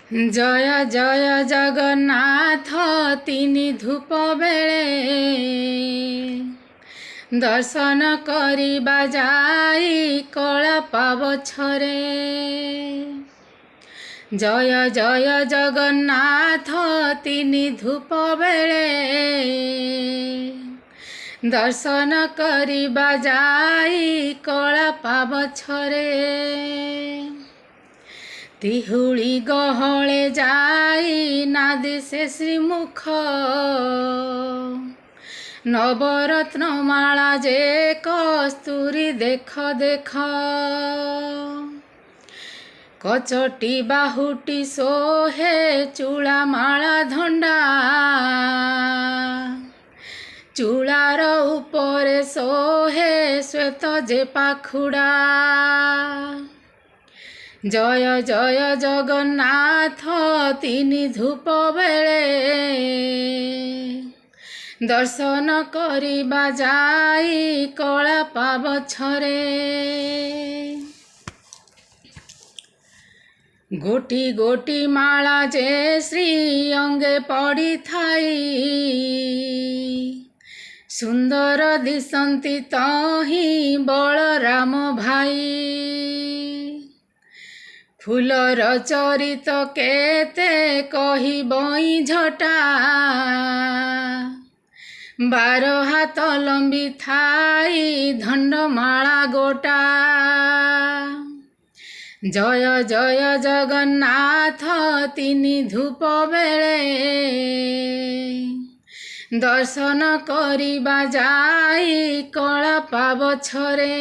जय जय जगन्नाथ तीनी धूप बेले दर्शन करिबा जाई कळपा बछरे। जय जय जगन्नाथ तीनी धूप बेले दर्शन करिबा जाई कळपा बछरे। तिहुली गहले जाई ना दिसे श्रीमुख नवरत्न माला जे कस्तूरी देख देख। कचटी बाहुटी सोहे चूड़ा माला धंडा चूड़ार उपरे सोहे श्वेत जे पाखुड़ा। जय जय जगन्नाथ तीनी धूप बेले दर्शन करिबा जाई कळपा बछरे। गोटी गोटी माला जे श्री अंगे पड़ी थाई सुंदर दिसंती तही बलराम भाई। फूलर चरित केते कही बई झटा 12 हाथ लंबी थाई धंडमाला गोटा। जय जय जगन्नाथ तीनी धूप बेले दर्शन करिबा जाई कळपा बछरे।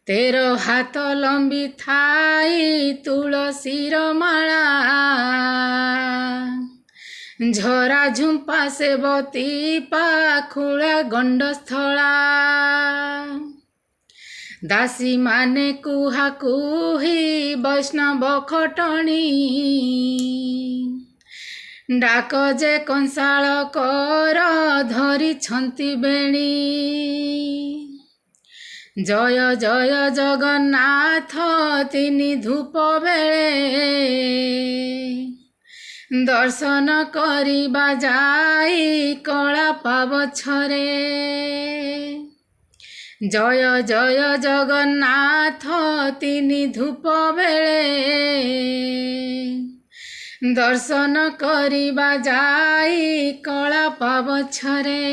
13 हाथ लंबी थाई तुलसीर माला झरा झुंपा सेवती पाखुड़ा गंडस्थला। दासी माने कुहा कुही वैष्णव खटणी डाक जे कंसाल कर धरी छंती बेणी। जय जय जगन्नाथ तीनी धूप बेले दर्शन करिबा जाई कळपा बछरे। जय जय जगन्नाथ तीनी धूप बेले दर्शन करिबा जाई कळपा बछरे।